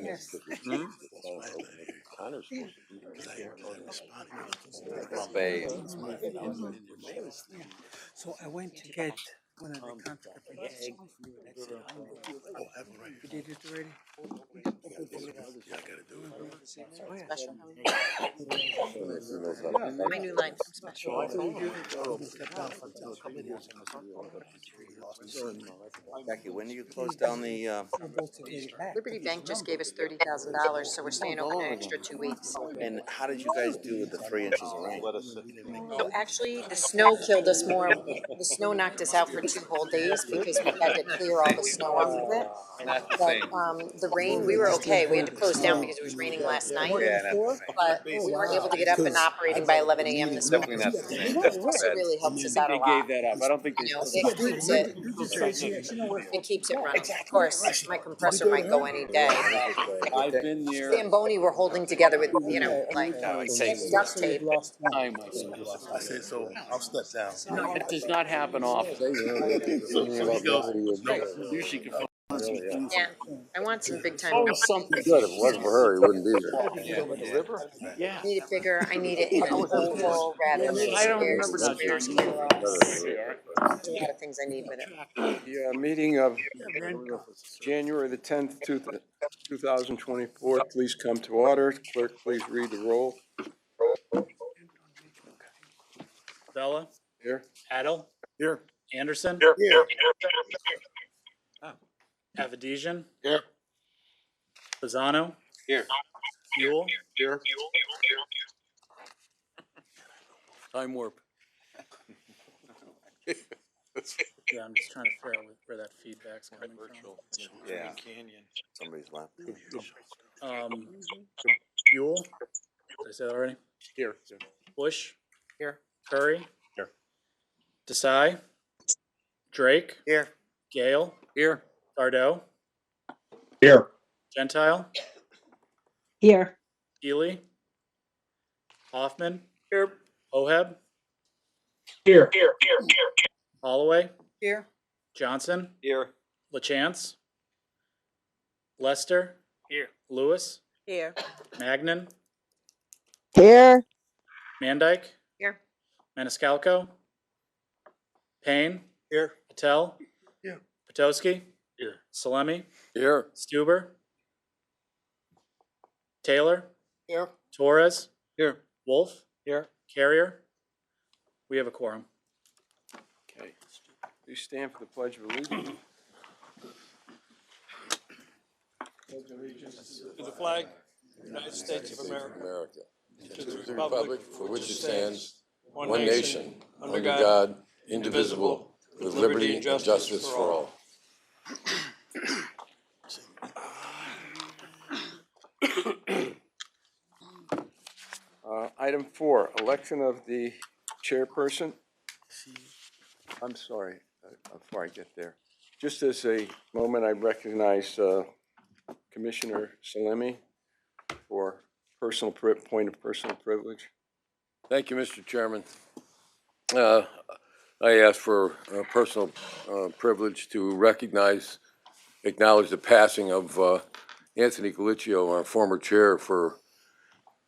Yes. Connor's supposed to be Yeah. So I went to get one of the conscript eggs. You did it already? Special. My new line from special. Becky, when do you close down the, Liberty Bank just gave us $30,000, so we're staying open an extra 2 weeks. and how did you guys do with the 3 inches of rain? So actually, the snow killed us more. The snow knocked us out for 2 whole days because we had to clear all the snow off of it. But the rain, we were okay. We had to close down because it was raining last night. But we were able to get up and operating by 11 a.m. this morning. So it really helps us out a lot. that up. I don't think You know, it keeps it running. Of course, my compressor might go any day. I've been there. Zamboni we're holding together with, you know, like duct tape. I said, so I'll step down. It does not happen often. Yeah, I want some big time. Always something good. If it wasn't for her, he wouldn't be there. Yeah. I need it bigger. I need it in an oval rather than I don't remember that. squares. There's a lot of things I need with it. The meeting of January the 10th, 2024, please come to order. Clerk, please read the roll. Bella, Here. Adel, Here. Anderson, Here. Avedisian, Here. Lozano, Here. Buell, Here. Time warp. Yeah, I'm just trying to figure out where that feedback's coming from. Yeah. Somebody's left. Buell, did I say that already? Here. Bush, Here. Curry, Here. Desai, Drake, Here. Gale, Here. Dardeau, Here. Gentile, Here. Ely, Hoffman, here, Oheb, Here. Holloway, Here. Johnson, Here. LaChance, Lester, Here. Lewis, Here. Magnan, Here. Mandyke, Here. Maniscalco, Payne, Here. Patel, Here. Potowski, Here. Salemi, Here. Stuber, Taylor, Here. Torres, Here. Wolf, Here. Carrier. We have a quorum. Okay. Please stand for the Pledge of Allegiance. To the flag, United States of America, To the republic for which it stands, one one nation, under God, indivisible, with liberty and justice for all. Item 4, election of the chairperson. I'm sorry, before I get there. Just as a moment, I recognize Commissioner Salemi for point of personal privilege. Thank you, Mr. Chairman. I ask for personal privilege to acknowledge the passing of Anthony Galicchio, our former chair for,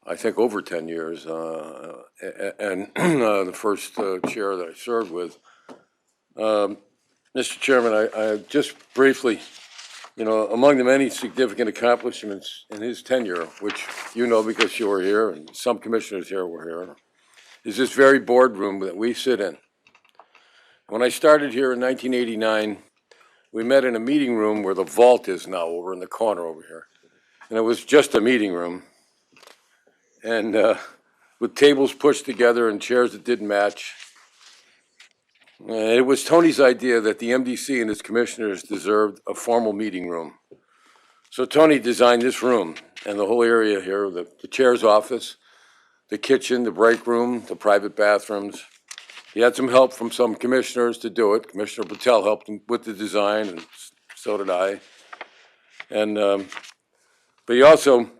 I think, over 10 years, and the first chair that I served with. Mr. Chairman, I just briefly, among the many significant accomplishments in his tenure, which you know because you were here and some commissioners here were here, is this very boardroom that we sit in. When I started here in 1989, we met in a meeting room where the vault is now, over in the corner over here. And it was just a meeting room. And with tables pushed together and chairs that didn't match. It was Tony's idea that the MDC and its commissioners deserved a formal meeting room. So Tony designed this room and the whole area here, the chair's office, the kitchen, the break room, the private bathrooms. He had some help from some commissioners to do it. Commissioner Patel helped him with the design, and so did I. And but he also,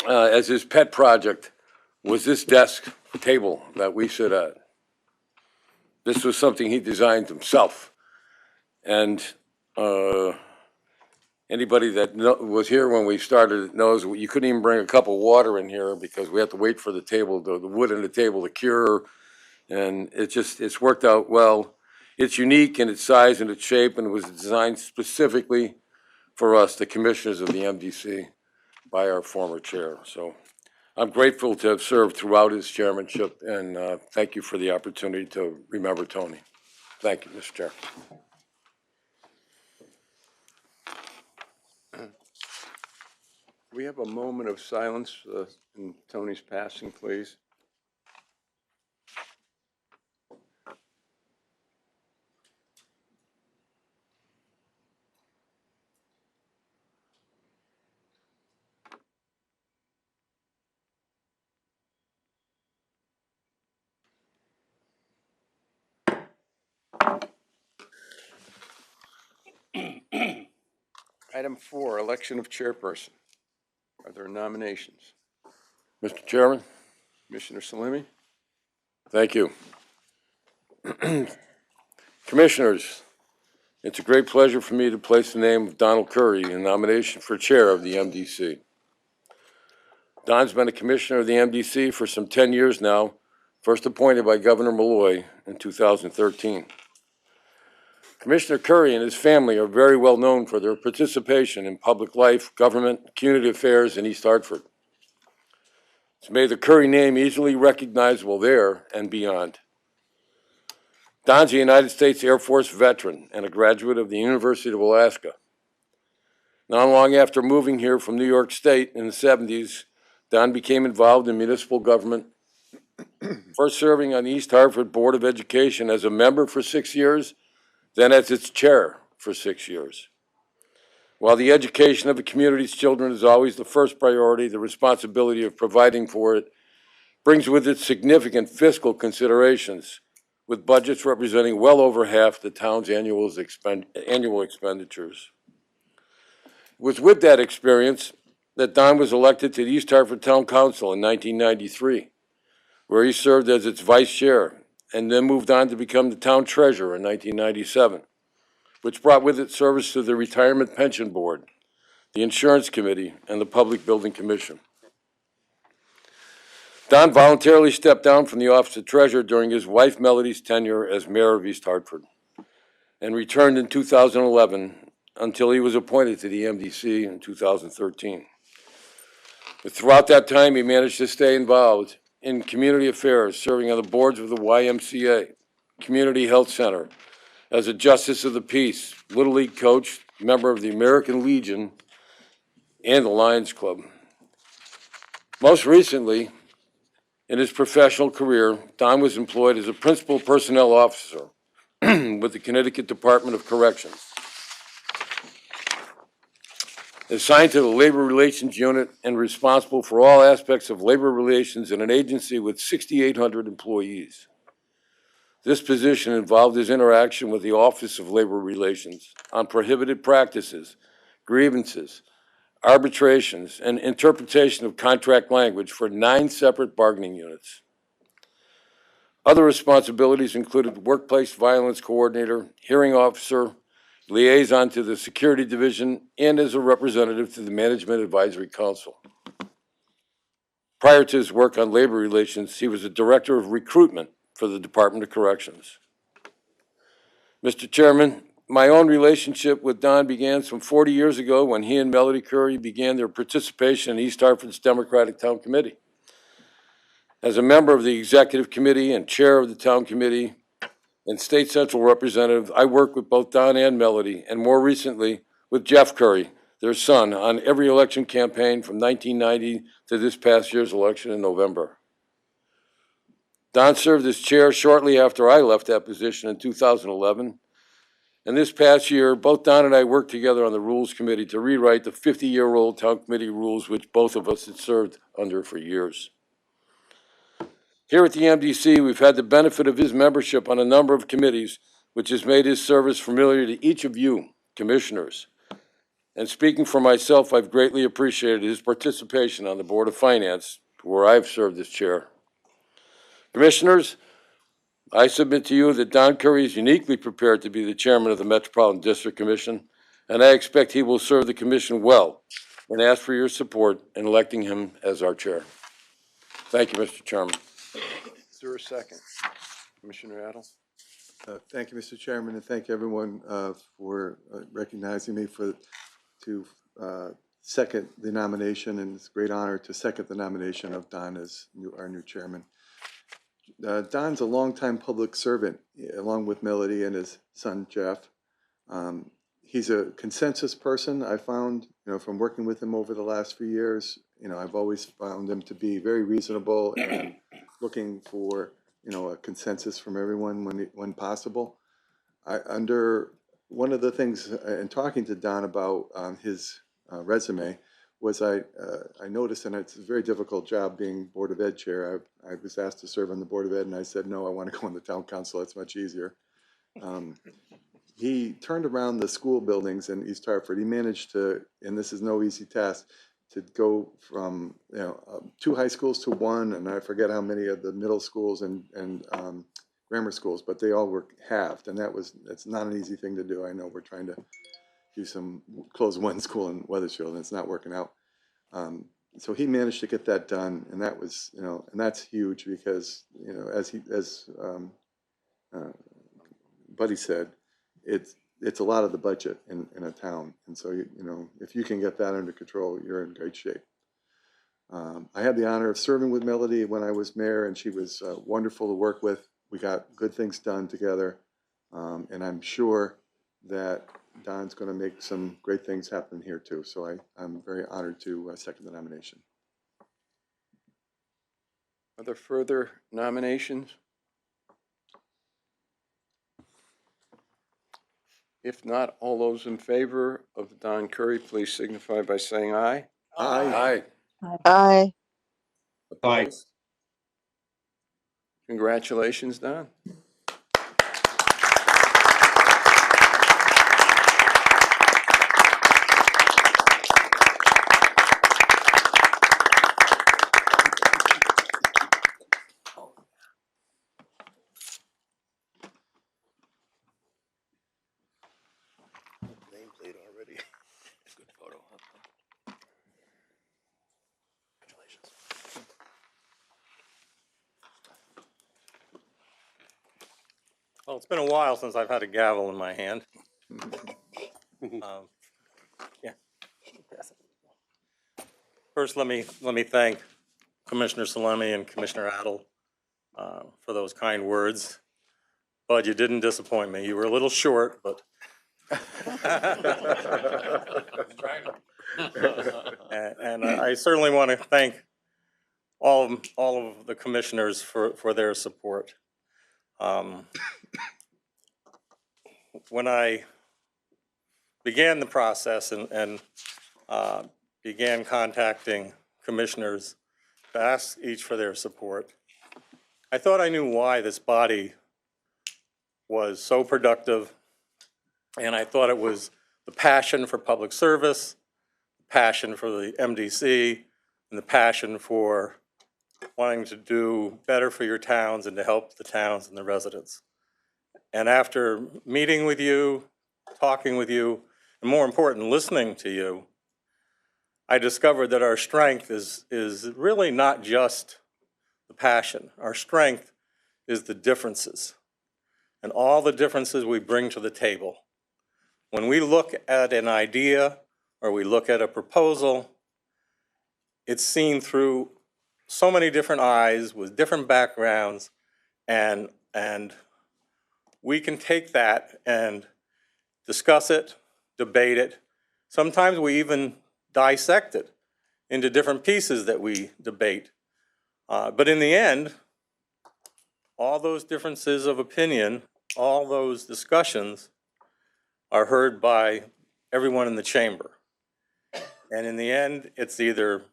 as his pet project, was this desk table that we sit at. This was something he designed himself, and Anybody that was here when we started knows you couldn't even bring a cup of water in here because we had to wait for the table, the wood in the table to cure. And it's worked out well. It's unique in its size and its shape, and it was designed specifically for us, the commissioners of the MDC, by our former chair. So I'm grateful to have served throughout his chairmanship, and thank you for the opportunity to remember Tony. Thank you, Mr. Chair. We have a moment of silence in Tony's passing, please. Item 4, election of chairperson. Are there nominations? Mr. Chairman? Commissioner Salimi? Thank you. Commissioners, it's a great pleasure for me to place the name of Donald Curry in nomination for chair of the MDC. Don's been a commissioner of the MDC for some 10 years now, first appointed by Governor Malloy in 2013. Commissioner Curry and his family are very well known for their participation in public life, government, community affairs in East Hartford. It's made the Curry name easily recognizable there and beyond. Don's a United States Air Force veteran and a graduate of the University of Alaska. Not long after moving here from New York State in the 70s, Don became involved in municipal government, first serving on the East Hartford Board of Education as a member for 6 years, then as its chair for 6 years. While the education of the community's children is always the first priority, the responsibility of providing for it brings with it significant fiscal considerations, with budgets representing well over half the town's annual expenditures. It was with that experience that Don was elected to the East Hartford Town Council in 1993, where he served as its vice chair, and then moved on to become the town treasurer in 1997, which brought with it service to the Retirement Pension Board, the Insurance Committee, and the Public Building Commission. Don voluntarily stepped down from the office of treasurer during his wife Melody's tenure as mayor of East Hartford, and returned in 2011 until he was appointed to the MDC in 2013. But throughout that time, he managed to stay involved in community affairs, serving on the boards of the YMCA, Community Health Center, as a Justice of the Peace, Little League coach, member of the American Legion, and the Lions Club. Most recently, in his professional career, Don was employed as a principal personnel officer with the Connecticut Department of Corrections. Assigned to the Labor Relations Unit and responsible for all aspects of labor relations in an agency with 6,800 employees. This position involved his interaction with the Office of Labor Relations on prohibited practices, grievances, arbitrations, and interpretation of contract language for 9 separate bargaining units. Other responsibilities included workplace violence coordinator, hearing officer, liaison to the Security Division, and as a representative to the Management Advisory Council. Prior to his work on labor relations, he was a director of recruitment for the Department of Corrections. Mr. Chairman, my own relationship with Don began some 40 years ago when he and Melody Curry began their participation in East Hartford's Democratic Town Committee. As a member of the Executive Committee and chair of the Town Committee, and State Central Representative, I worked with both Don and Melody, and more recently with Jeff Curry, their son, on every election campaign from 1990 to this past year's election in November. Don served as chair shortly after I left that position in 2011, and this past year, both Don and I worked together on the Rules Committee to rewrite the 50-year-old Town Committee rules, which both of us had served under for years. Here at the MDC, we've had the benefit of his membership on a number of committees, which has made his service familiar to each of you, commissioners. And speaking for myself, I've greatly appreciated his participation on the Board of Finance, where I've served as chair. Commissioners, I submit to you that Don Curry is uniquely prepared to be the chairman of the Metropolitan District Commission, and I expect he will serve the commission well, and ask for your support in electing him as our chair. Thank you, Mr. Chairman. Is there a second? Commissioner Adel? Thank you, Mr. Chairman, and thank everyone for recognizing me to second the nomination, and it's a great honor to second the nomination of Don as our new chairman. Don's a longtime public servant, along with Melody and his son Jeff. He's a consensus person. I found, from working with him over the last few years, I've always found him to be very reasonable and looking for a consensus from everyone when possible. One of the things in talking to Don about his resume was I noticed, and it's a very difficult job being Board of Ed chair. I was asked to serve on the Board of Ed, and I said, no, I want to go on the town council. It's much easier. He turned around the school buildings in East Hartford. He managed to, and this is no easy task, to go from 2 high schools to 1, and I forget how many of the middle schools and grammar schools, but they all were halved, and it's not an easy thing to do. I know we're trying to close 1 school in Wethersfield, and it's not working out. So he managed to get that done, and that was, and that's huge because, as Buddy said, it's a lot of the budget in a town. And so, if you can get that under control, you're in great shape. I had the honor of serving with Melody when I was mayor, and she was wonderful to work with. We got good things done together. And I'm sure that Don's going to make some great things happen here too. So I'm very honored to second the nomination. Are there further nominations? If not, all those in favor of Don Curry, please signify by saying aye. Aye. Aye. Opposed? Congratulations, Don. Nameplate already. Good photo, huh? Congratulations. Well, it's been a while since I've had a gavel in my hand. Yeah. First, let me thank Commissioner Salemi and Commissioner Adel for those kind words. Bud, you didn't disappoint me. You were a little short, but. And I certainly want to thank all of the commissioners for their support. When I began the process and began contacting commissioners to ask each for their support, I thought I knew why this body was so productive, and I thought it was the passion for public service, passion for the MDC, and the passion for wanting to do better for your towns and to help the towns and the residents. And after meeting with you, talking with you, and more important, listening to you, I discovered that our strength is really not just the passion. Our strength is the differences and all the differences we bring to the table. When we look at an idea or we look at a proposal, it's seen through so many different eyes with different backgrounds, and we can take that and discuss it, debate it. Sometimes we even dissect it into different pieces that we debate. But in the end, all those differences of opinion, all those discussions are heard by everyone in the chamber. And in the end, it's either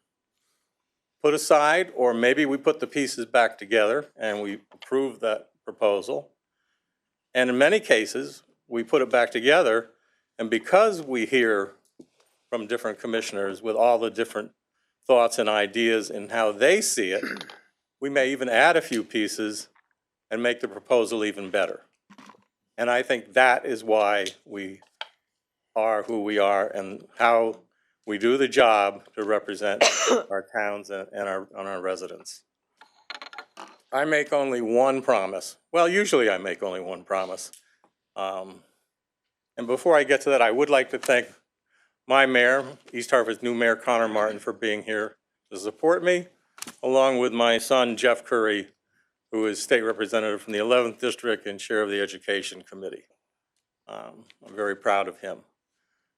put aside, or maybe we put the pieces back together and we approve that proposal. And in many cases, we put it back together, and because we hear from different commissioners with all the different thoughts and ideas and how they see it, we may even add a few pieces and make the proposal even better. And I think that is why we are who we are and how we do the job to represent our towns and our residents. I make only one promise. Well, usually I make only one promise. And before I get to that, I would like to thank my mayor, East Hartford's new mayor, Connor Martin, for being here to support me, along with my son, Jeff Curry, who is state representative from the 11th District and chair of the Education Committee. I'm very proud of him.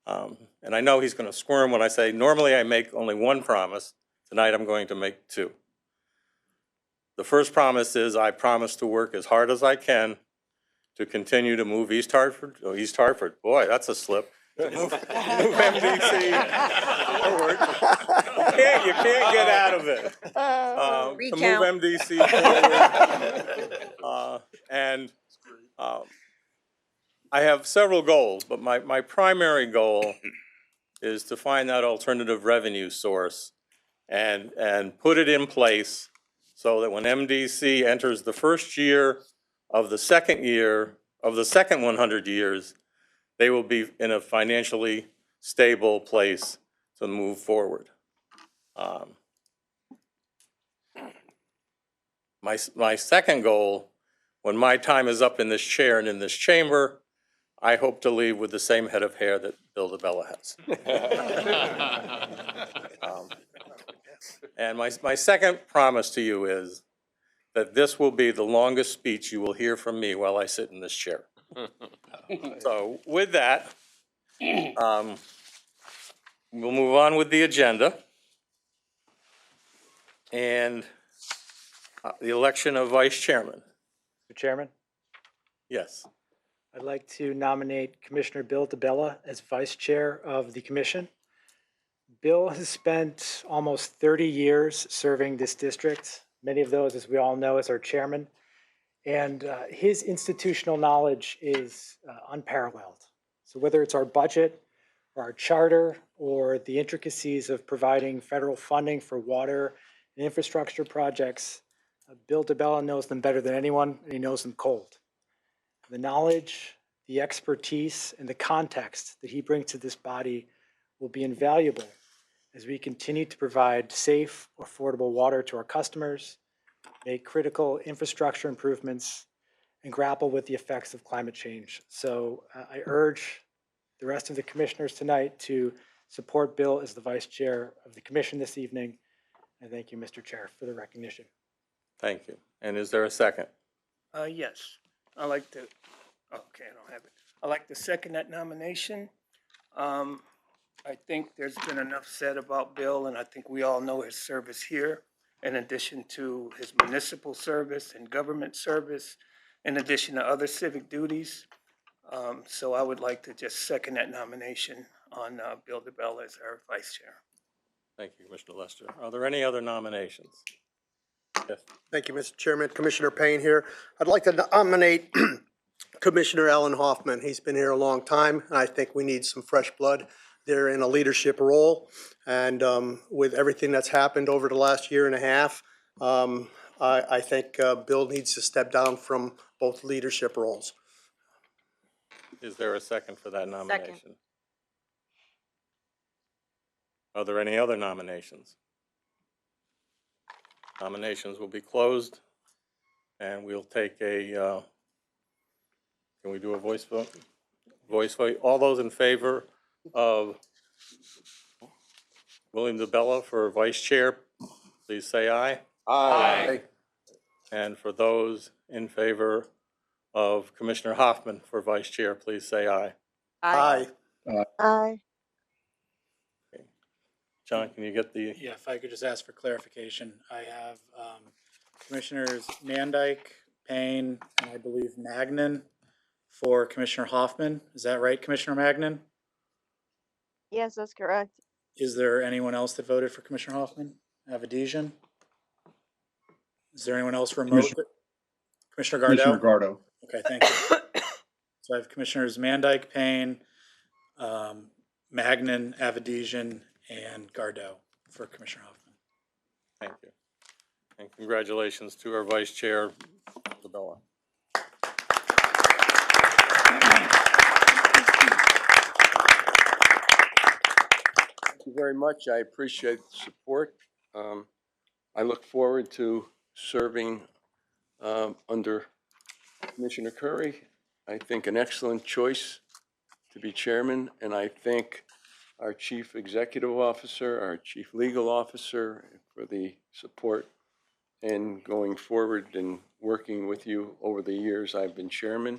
And I know he's going to squirm when I say, normally I make only one promise. Tonight I'm going to make two. The first promise is I promise to work as hard as I can to continue to move East Hartford, boy, that's a slip. To move MDC forward. You can't get out of it. To move MDC forward. I have several goals, but my primary goal is to find that alternative revenue source and put it in place so that when MDC enters the first year of the second 100 years, they will be in a financially stable place to move forward. My second goal, when my time is up in this chair and in this chamber, I hope to leave with the same head of hair that Bill DeBella has. And my second promise to you is that this will be the longest speech you will hear from me while I sit in this chair. So with that, we'll move on with the agenda. And the election of vice chairman. Mr. Chairman, Yes. I'd like to nominate Commissioner Bill DeBella as vice chair of the commission. Bill has spent almost 30 years serving this district. Many of those, as we all know, as our chairman. And his institutional knowledge is unparalleled. So whether it's our budget, or our charter, or the intricacies of providing federal funding for water and infrastructure projects, Bill DeBella knows them better than anyone, and he knows them cold. The knowledge, the expertise, and the context that he brings to this body will be invaluable as we continue to provide safe, affordable water to our customers, make critical infrastructure improvements, and grapple with the effects of climate change. So I urge the rest of the commissioners tonight to support Bill as the vice chair of the commission this evening. And thank you, Mr. Chair, for the recognition. Thank you. And is there a second? Yes, I like to, okay, I don't have it. I like to second that nomination. I think there's been enough said about Bill, and I think we all know his service here, in addition to his municipal service and government service, in addition to other civic duties. So I would like to just second that nomination on Bill DeBella as our vice chair. Thank you, Mr. Lester. Are there any other nominations? Yes. Thank you, Mr. Chairman. Commissioner Payne here. I'd like to nominate Commissioner Alan Hoffman. He's been here a long time, and I think we need some fresh blood there in a leadership role. And with everything that's happened over the last year and a half, I think Bill needs to step down from both leadership roles. Is there a second for that nomination? Second. Are there any other nominations? Nominations will be closed, and we'll take a, can we do a voice vote? Voice vote. All those in favor of William DeBella for vice chair, please say aye. Aye. And for those in favor of Commissioner Hoffman for vice chair, please say aye. Aye. Aye. John, can you get the, Yeah, if I could just ask for clarification. I have Commissioners Mandyke, Payne, and I believe Magnan for Commissioner Hoffman. Is that right, Commissioner Magnan? Yes, that's correct. Is there anyone else that voted for Commissioner Hoffman? Avedisian? Is there anyone else remote? Commissioner Gardell? Commissioner Gardo. Okay, thank you. So I have Commissioners Mandyke, Payne, Magnan, Avedisian, and Gardeau for Commissioner Hoffman. thank you. And congratulations to our vice chair, DeBella. very much. I appreciate the support. I look forward to serving under Commissioner Curry. I think an excellent choice to be chairman, and I thank our Chief Executive Officer, our Chief Legal Officer for the support and going forward and working with you over the years I've been chairman,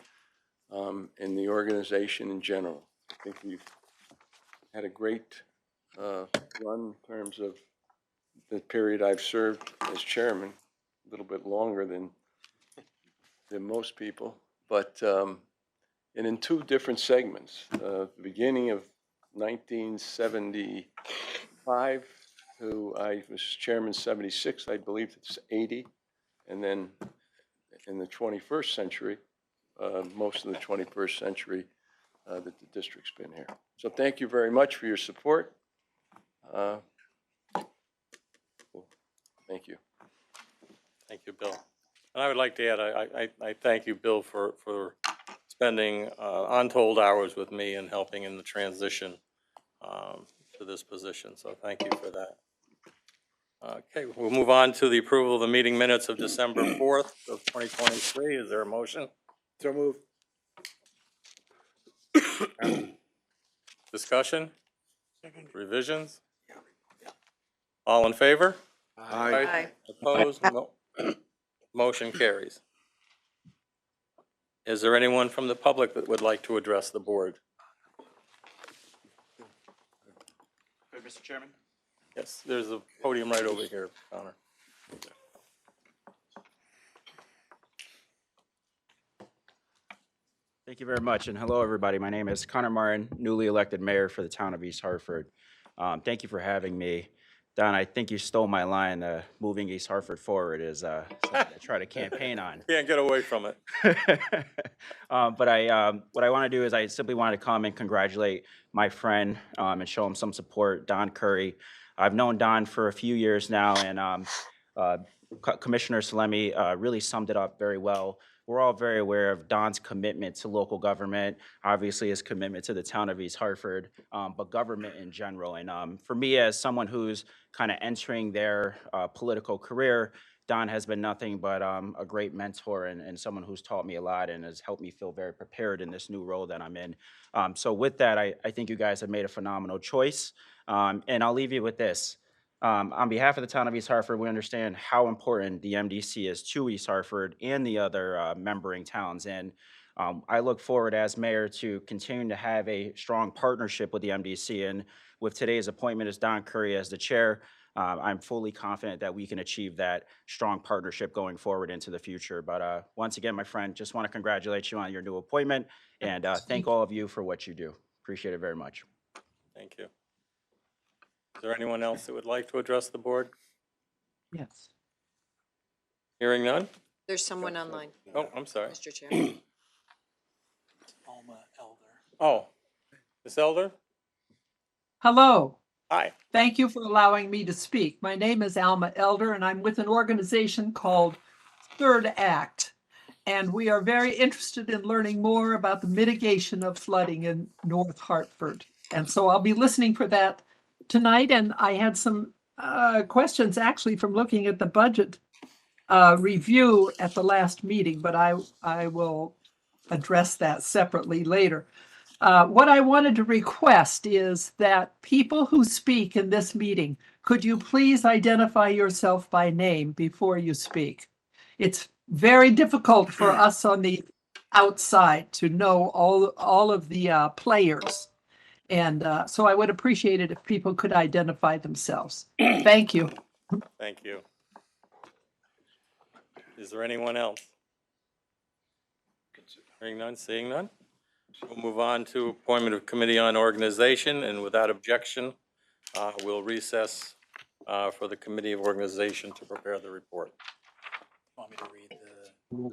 and the organization in general. I think we've had a great run in terms of the period I've served as chairman, a little bit longer than most people, but and in two different segments. The beginning of 1975, to I was chairman 76, I believe it's 80, and then in the 21st century, most of the 21st century, that the district's been here. So thank you very much for your support. Thank you. Thank you, Bill. And I would like to add, I thank you, Bill, for spending untold hours with me and helping in the transition to this position. So thank you for that. Okay, we'll move on to the approval of the meeting minutes of December 4th of 2023. Is there a motion? So moved. Discussion? Revisions? All in favor? Aye. Opposed? Motion carries. Is there anyone from the public that would like to address the board? Mr. Chairman? Yes, there's a podium right over here, Connor. Thank you very much, and hello, everybody. My name is Connor Martin, newly elected mayor for the town of East Hartford. Thank you for having me. Don, I think you stole my line, moving East Hartford forward is something I try to campaign on. Can't get away from it. But what I want to do is I simply wanted to come and congratulate my friend and show him some support, Don Curry. I've known Don for a few years now, and Commissioner Salemi really summed it up very well. We're all very aware of Don's commitment to local government, obviously his commitment to the town of East Hartford, but government in general. And for me, as someone who's kind of entering their political career, Don has been nothing but a great mentor and someone who's taught me a lot and has helped me feel very prepared in this new role that I'm in. So with that, I think you guys have made a phenomenal choice. And I'll leave you with this. On behalf of the town of East Hartford, we understand how important the MDC is to East Hartford and the other membrane towns. And I look forward as mayor to continuing to have a strong partnership with the MDC. And with today's appointment as Don Curry as the chair, I'm fully confident that we can achieve that strong partnership going forward into the future. But once again, my friend, just want to congratulate you on your new appointment and thank all of you for what you do. Appreciate it very much. Thank you. Is there anyone else that would like to address the board? Yes. Hearing none? There's someone online, Oh, I'm sorry. Mr. Chair. Alma Elder. Oh, Ms. Elder? Hello. Hi. Thank you for allowing me to speak. My name is Alma Elder, and I'm with an organization called Third Act. And we are very interested in learning more about the mitigation of flooding in North Hartford. And so I'll be listening for that tonight. And I had some questions actually from looking at the budget review at the last meeting, but I will address that separately later. What I wanted to request is that people who speak in this meeting, could you please identify yourself by name before you speak? It's very difficult for us on the outside to know all of the players. And so I would appreciate it if people could identify themselves. Thank you. Thank you. Is there anyone else? Hearing none, seeing none? We'll move on to appointment of Committee on Organization, and without objection, we'll recess for the Committee of Organization to prepare the report. Want me to read your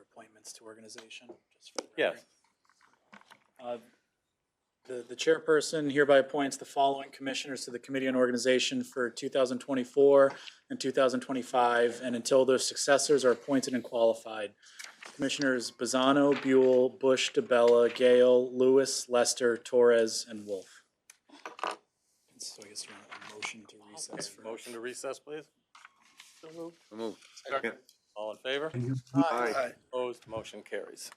appointments to organization? Just for the Yes. record? The chairperson hereby appoints the following commissioners to the Committee on Organization for 2024 and 2025, and until their successors are appointed and qualified. Commissioners Bazzano, Buell, Bush, DeBella, Gale, Lewis, Lester, Torres, and Wolf. recess, so I guess a motion to recess for. Motion to recess, please. Move. All in favor? Aye. Opposed, motion carries.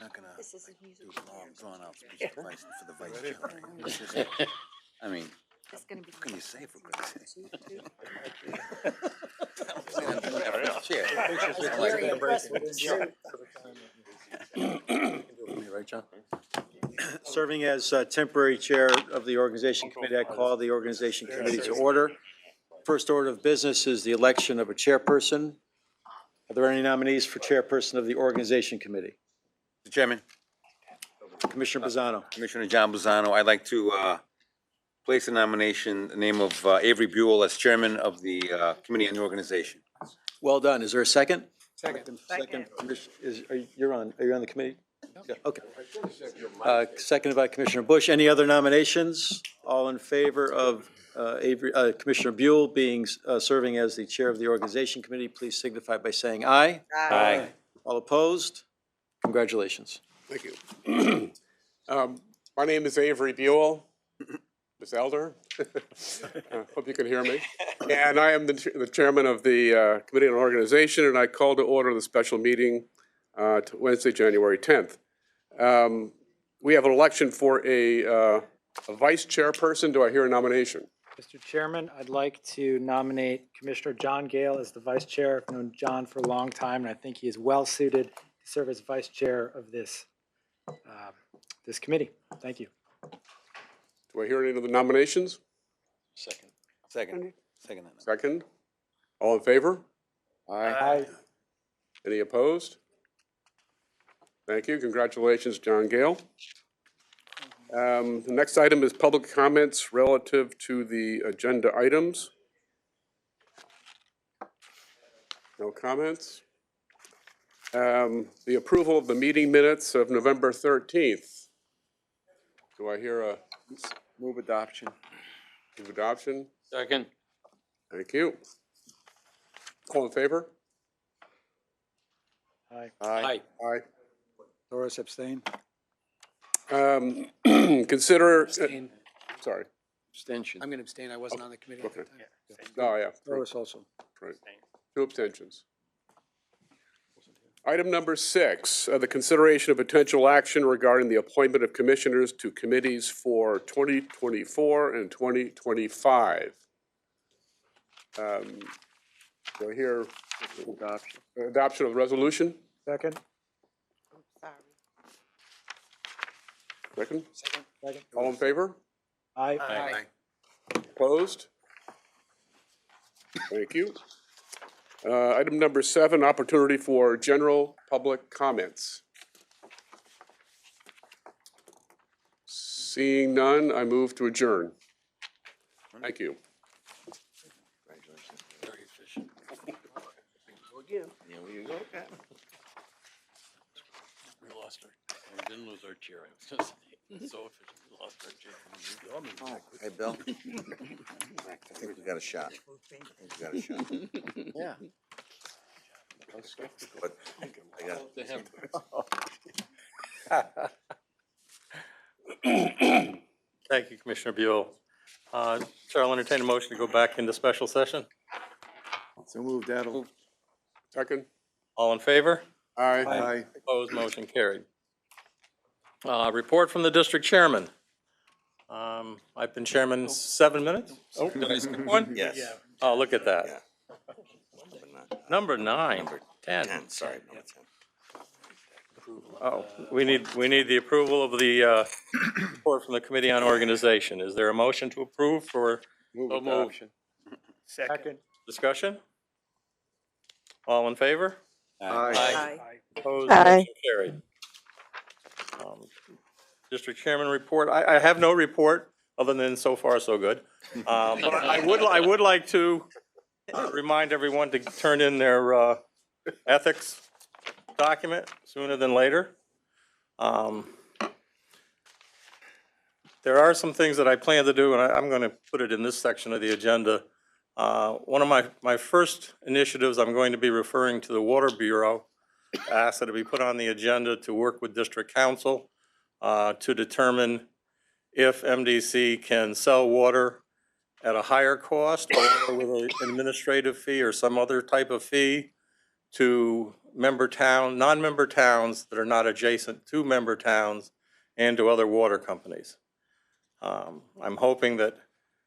Not gonna This is a music. do a long, drawn-out speech for the vice chair. It's just- I mean, It's gonna be. what can you say for goodness sake? Two. Chair. It's very impressive. Sure. Right, John? Serving as temporary chair of the organization committee, I call the organization committee to order. First order of business is the election of a chairperson. Are there any nominees for chairperson of the organization committee? Mr. Chairman, Commissioner Bizzano. Commissioner John Bizzano, I'd like to place a nomination, the name of Avery Buell as chairman of the committee on the organization. Well done. Is there a second? Second. Second. Are you on the committee? Yeah, okay. Seconded by Commissioner Bush. Any other nominations? All in favor of Commissioner Buell being, serving as the chair of the organization committee, please signify by saying aye. Aye. All opposed? Congratulations. Thank you. My name is Avery Buell, Ms. Elder. Hope you can hear me. And I am the chairman of the Committee on Organization, and I call to order the special meeting Wednesday, January 10th. We have an election for a vice chairperson. Do I hear a nomination? Mr. Chairman, I'd like to nominate Commissioner John Gale as the vice chair. I've known John for a long time, and I think he is well suited to serve as vice chair of this committee. Thank you. Do I hear any of the nominations? Second. Second. Second. Second. All in favor? Aye. Any opposed? Thank you. Congratulations, John Gale. The next item is public comments relative to the agenda items. No comments. The approval of the meeting minutes of November 13th. Do I hear a Move adoption. move adoption? Second. Thank you. All in favor? Aye. Aye. Aye. Doris abstain? Consider, sorry. Abstention. I'm going to abstain. I wasn't on the committee Okay. Oh, yeah. Doris also. Right. 2 abstentions. Item number 6, the consideration of potential action regarding the appointment of commissioners to committees for 2024 and 2025. Do I hear Adoption. adoption of the resolution? Second? Second? Second. All in favor? Aye. Opposed? Thank you. Item number 7, opportunity for general public comments. Seeing none, I move to adjourn. Thank you. Very efficient. Here we go. We lost our, we didn't lose our chair. I was just saying, so efficient, we lost our chair. Hey, Bill. I think we got a shot. We got a shot. Yeah. But I got Thank you, Commissioner Buell. Chair will entertain a motion to go back into special session. So moved, Adel. Second? All in favor? Aye. Aye. Opposed, motion carried. Report from the district chairman. I've been chairman 7 minutes. Oh, did I skip one? Yes. Oh, look at that. Number 9, Number 10. 10, sorry. Number 10. Oh, we need the approval of the report from the Committee on Organization. Is there a motion to approve for Move So moved. adoption. Second. discussion? All in favor? Aye. Opposed, Aye. motion carried. District Chairman report, I have no report, other than so far so good. But I would like to remind everyone to turn in their ethics document sooner than later. There are some things that I plan to do, and I'm going to put it in this section of the agenda One of my first initiatives, I'm going to be referring to the Water Bureau, ask that it be put on the agenda to work with District Council to determine if MDC can sell water at a higher cost or with an administrative fee or some other type of fee to non-member towns that are not adjacent to member towns and to other water companies. I'm hoping that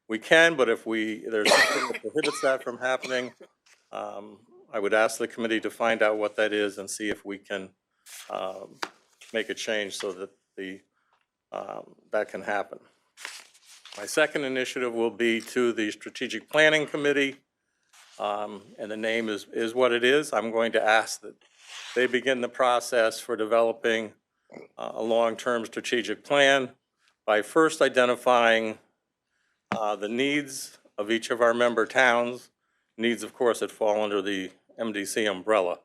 we can, but if there's something that prohibits that from happening, I would ask the committee to find out what that is and see if we can make a change so that that can happen. My second initiative will be to the Strategic Planning Committee, and the name is what it is. I'm going to ask that they begin the process for developing a long-term strategic plan by first identifying the needs of each of our member towns, needs, of course, that fall under the MDC umbrella,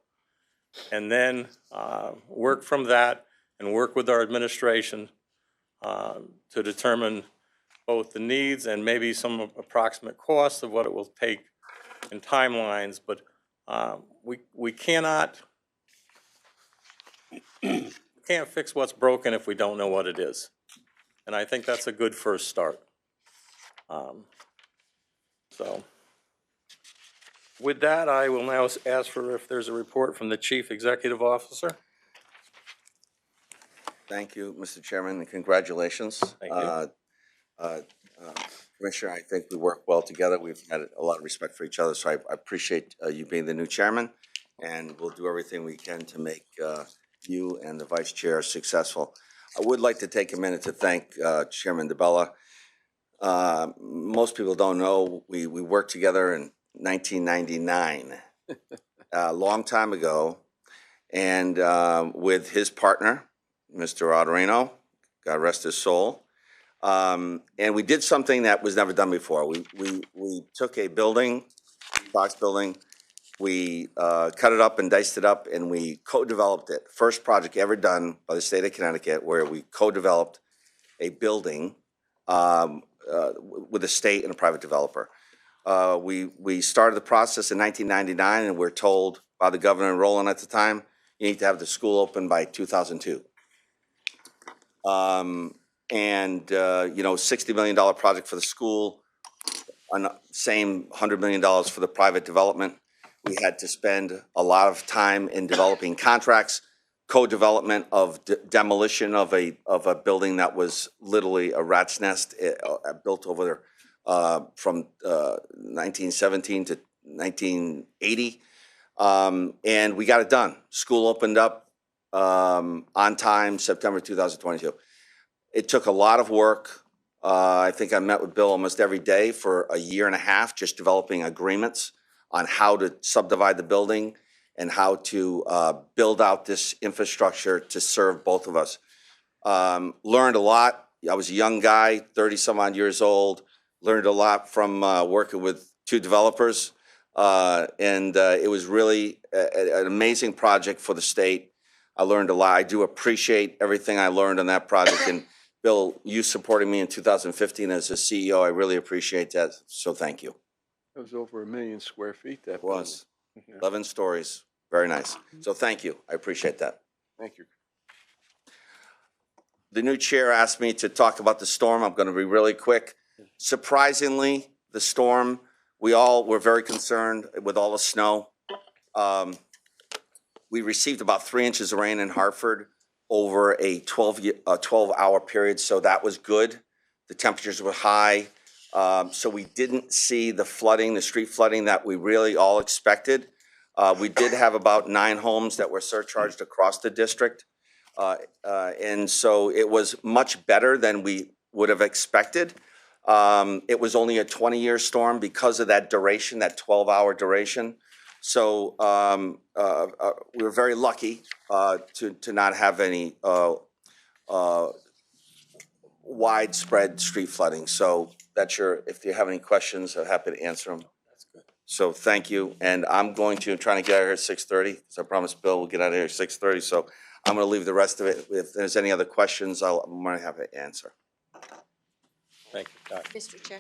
and then work from that and work with our administration to determine both the needs and maybe some approximate costs of what it will take in timelines, but we can't fix what's broken if we don't know what it is. And I think that's a good first start. So with that, I will now ask for if there's a report from the Chief Executive Officer. Thank you, Mr. Chairman, and congratulations. Thank you. Commissioner, I think we work well together. We've had a lot of respect for each other, so I appreciate you being the new chairman, and we'll do everything we can to make you and the vice chair successful. I would like to take a minute to thank Chairman DeBella. Most people don't know, we worked together in 1999, a long time ago, and with his partner, Mr. Arduino, God rest his soul. And we did something that was never done before. We took a building, box building, we cut it up and diced it up, and we co-developed it. First project ever done by the state of Connecticut where we co-developed a building with the state and a private developer. We started the process in 1999, and we're told by the governor and Roland at the time, you need to have the school open by 2002. $60 million project for the school, same $100 million for the private development. We had to spend a lot of time in developing contracts, co-development of demolition of a building that was literally a rat's nest built over there from 1917 to 1980. And we got it done. School opened up on time, September 2022. It took a lot of work. I think I met with Bill almost every day for a year and a half, just developing agreements on how to subdivide the building and how to build out this infrastructure to serve both of us. Learned a lot. I was a young guy, 30 some odd years old, learned a lot from working with two developers. And it was really an amazing project for the state. I learned a lot. I do appreciate everything I learned on that project. And Bill, you supporting me in 2015 as a CEO, I really appreciate that. So thank you. It was over 1 million square feet, that It was. building. 11 stories. Very nice. So thank you. I appreciate that. Thank you. The new chair asked me to talk about the storm. I'm going to be really quick. Surprisingly, the storm, we all were very concerned with all the snow. We received about 3 inches of rain in Hartford over a 12-hour period, so that was good. The temperatures were high, so we didn't see the flooding, the street flooding that we really all expected. We did have about 9 homes that were surcharged across the district, and so it was much better than we would have expected. It was only a 20-year storm because of that duration, that 12-hour duration. So we were very lucky to not have any widespread street flooding. So that's if you have any questions, I'm happy to answer them. That's good. So thank you. And I'm trying to get out of here at 6:30. So I promised Bill we'll get out of here at 6:30. So I'm going to leave the rest of it. If there's any other questions, I'm going to have to answer. Thank you, Doc. Mr. Chair,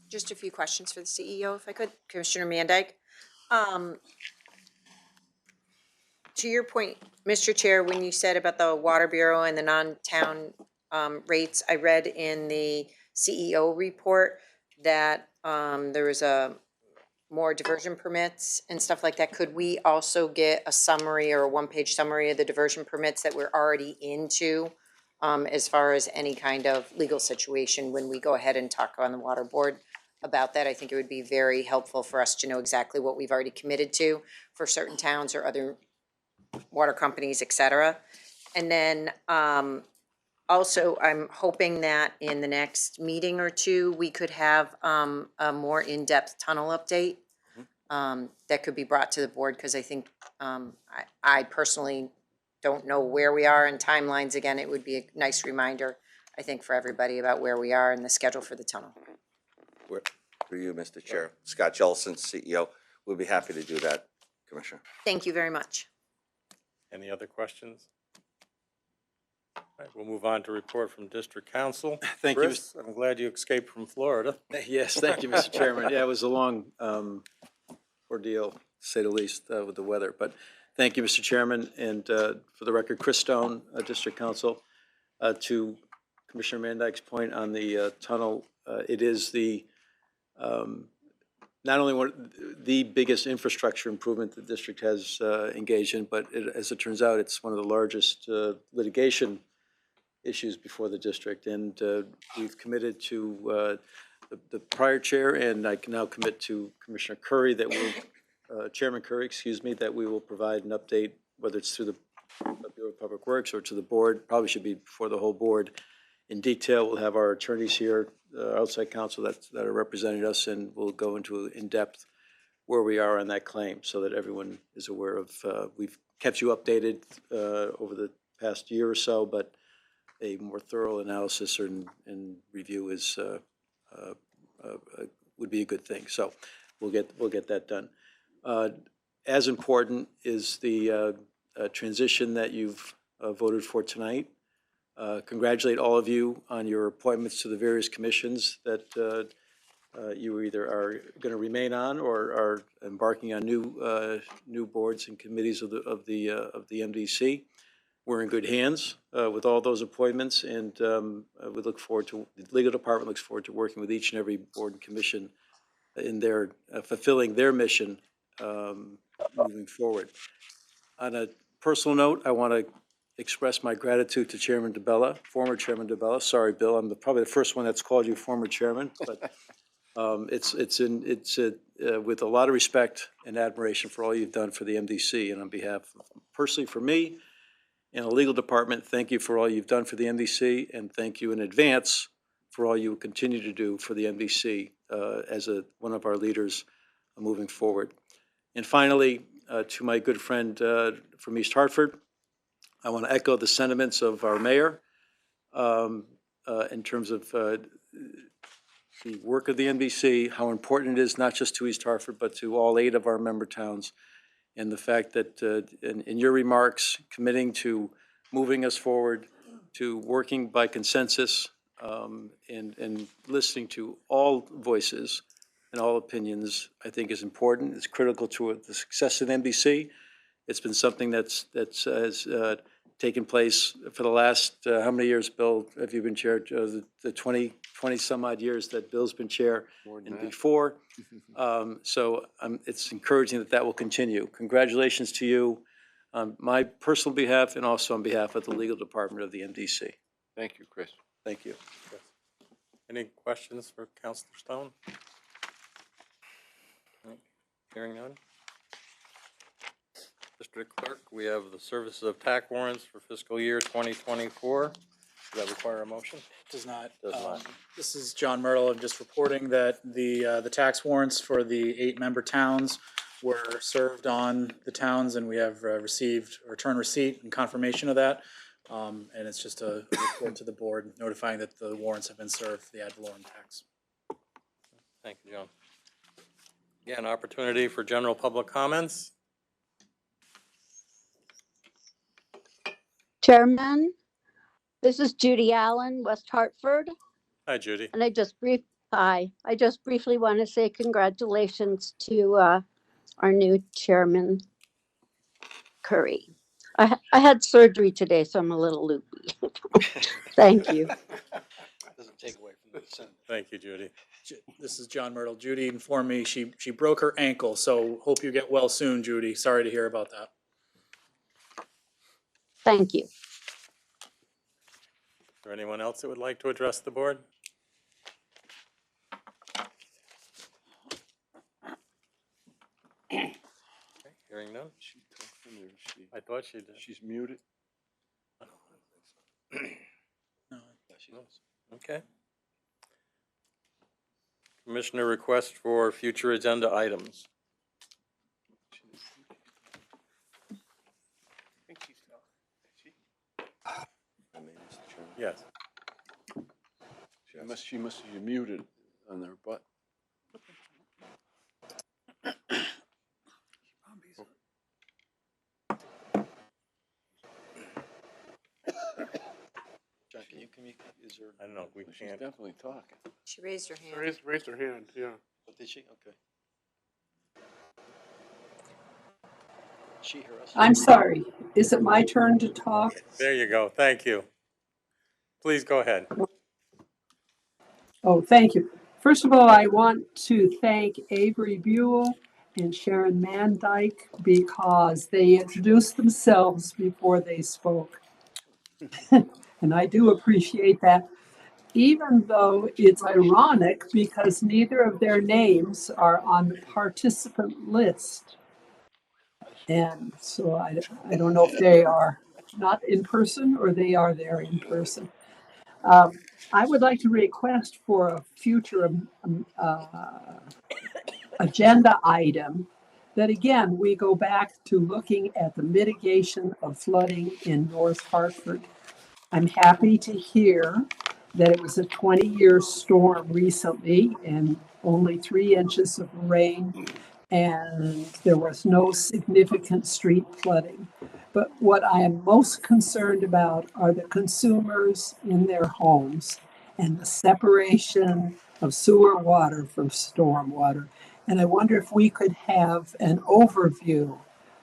Just a few questions for the CEO, if I could. Commissioner Mandyke. To your point, Mr. Chair, when you said about the Water Bureau and the non-town rates, I read in the CEO report that there was more diversion permits and stuff like that. Could we also get a summary or a one-page summary of the diversion permits that we're already into as far as any kind of legal situation when we go ahead and talk on the water board about that? I think it would be very helpful for us to know exactly what we've already committed to for certain towns or other water companies, et cetera. And then also, I'm hoping that in the next meeting or two, we could have a more in-depth tunnel update that could be brought to the board, because I think I personally don't know where we are in timelines. Again, it would be a nice reminder, I think, for everybody about where we are and the schedule for the tunnel. For you, Mr. Chair, Scott Jellison, CEO, we'll be happy to do that, Commissioner. Thank you very much. Any other questions? All right, we'll move on to report from District Council. Thank you, Chris, I'm glad you escaped from Florida. Yes, thank you, Mr. Chairman. Yeah, it was a long ordeal, to say the least, with the weather. But thank you, Mr. Chairman. And for the record, Chris Stone, District Council. To Commissioner Mandyke's point on the tunnel, it is the not only the biggest infrastructure improvement the district has engaged in, but as it turns out, it's one of the largest litigation issues before the district. And we've committed to the prior chair, and I can now commit to Commissioner Curry that will, Chairman Curry, excuse me, that we will provide an update, whether it's through the Bureau of Public Works or to the board, probably should be before the whole board. In detail, we'll have our attorneys here, outside counsel that are representing us, and we'll go into in-depth where we are on that claim so that everyone is aware of, we've kept you updated over the past year or so, but a more thorough analysis and review is would be a good thing. So we'll get that done. As important is the transition that you've voted for tonight. Congratulate all of you on your appointments to the various commissions that you either are going to remain on or are embarking on new boards and committees of the MDC. We're in good hands with all those appointments, and we look forward to, the legal department looks forward to working with each and every board and commission in their fulfilling their mission moving forward. On a personal note, I want to express my gratitude to Chairman DeBella, former Chairman DeBella. Sorry, Bill, I'm probably the first one that's called you former chairman, but it's with a lot of respect and admiration for all you've done for the MDC, and on behalf of, personally for me and the legal department, thank you for all you've done for the MDC, and thank you in advance for all you will continue to do for the MDC as one of our leaders moving forward. And finally, to my good friend from East Hartford, I want to echo the sentiments of our mayor in terms of the work of the MDC, how important it is not just to East Hartford, but to all 8 of our member towns, and the fact that in your remarks, committing to moving us forward, to working by consensus, and listening to all voices and all opinions, I think is important. It's critical to the success of the MDC. It's been something has taken place for the last, how many years, Bill, have you been chair? The 20 some odd years that Bill's been chair and before. So it's encouraging that will continue. Congratulations to you on my personal behalf and also on behalf of the legal department of the MDC. Thank you, Chris. Thank you. Any questions for Councilor Stone? Hearing none. District Clerk, we have the services of TAC warrants for fiscal year 2024. Does that require a motion? It does not. Does not. This is John Myrtle. I'm just reporting that the tax warrants for the 8 member towns were served on the towns, and we have received a return receipt and confirmation of that. And it's just a report to the board notifying that the warrants have been served for the ad valorem tax. Thank you, John. Again, opportunity for general public comments. Chairman, this is Judy Allen, West Hartford, Hi, Judy. and I just Hi, I just briefly want to say congratulations to our new chairman, Curry. I had surgery today, so I'm a little loopy. Thank you. Doesn't take away from the consent. Thank you, Judy. This is John Myrtle. Judy informed me she broke her ankle, so hope you get well soon, Judy. Sorry to hear about that. Thank you. Is there anyone else that would like to address the board? Okay, hearing none. She talking or she? I thought she did. She's muted. Okay. Commissioner request for future agenda items. Yes. She must be muted on her butt. John, can you communicate? Is there? I don't know, we She's can't. definitely talking. She raised her hand. Raised her hand, yeah. Oh, did she? Okay. She hear us? I'm sorry. Is it my turn to talk? There you go, thank you. Please go ahead. Oh, thank you. First of all, I want to thank Avery Buell and Sharon Mandyke because they introduced themselves before they spoke. And I do appreciate that, even though it's ironic because neither of their names are on the participant list. And so I don't know if they are not in person or they are there in person. I would like to request for a future agenda item that again, we go back to looking at the mitigation of flooding in North Hartford. I'm happy to hear that it was a 20-year storm recently and only 3 inches of rain, and there was no significant street flooding. But what I am most concerned about are the consumers in their homes and the separation of sewer water from storm water. And I wonder if we could have an overview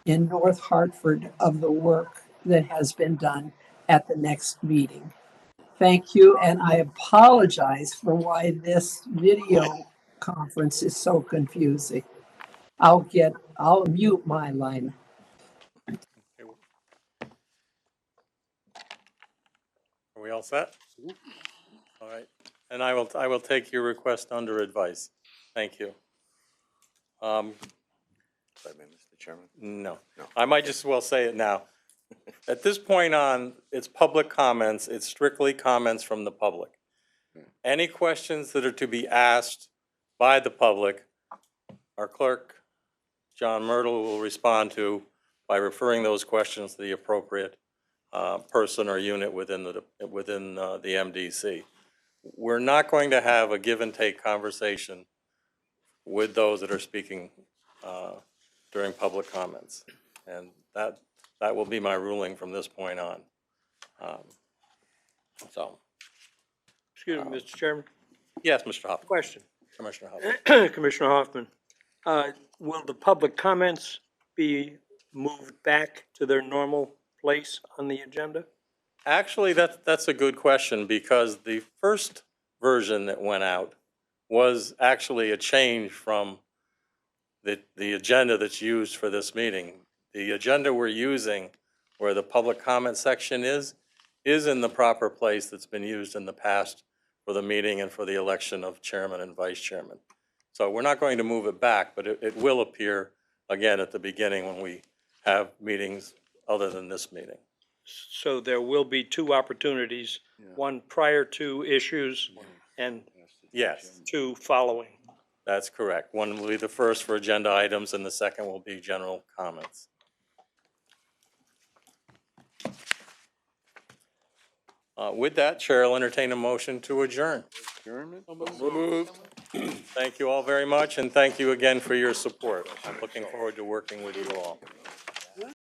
in North Hartford of the work that has been done at the next meeting. Thank you, and I apologize for why this video conference is so confusing. I'll mute my line. Are we all set? All right, and I will take your request under advice. Thank you. Mr. Chairman? No. No. I might just as well say it now. At this point on, it's public comments, it's strictly comments from the public. Any questions that are to be asked by the public, our clerk, John Myrtle, will respond to by referring those questions to the appropriate person or unit within the MDC. We're not going to have a give and take conversation with those that are speaking during public comments. And that will be my ruling from this point on. Excuse me, Mr. Chairman. Yes, Mr. Hoffman. Question. Commissioner Hoffman. Commissioner Hoffman, will the public comments be moved back to their normal place on the agenda? Actually, that's a good question because the first version that went out was actually a change from the agenda that's used for this meeting. The agenda we're using, where the public comment section is in the proper place that's been used in the past for the meeting and for the election of chairman and vice chairman. So we're not going to move it back, but it will appear again at the beginning when we have meetings other than this meeting. So there will be 2 opportunities, one prior to issues and Yes, 2 following. that's correct. One will be the first for agenda items and the second will be general comments. With that, Chair will entertain a motion to adjourn. Adjournment? Moved. Thank you all very much, and thank you again for your support. I'm looking forward to working with you all.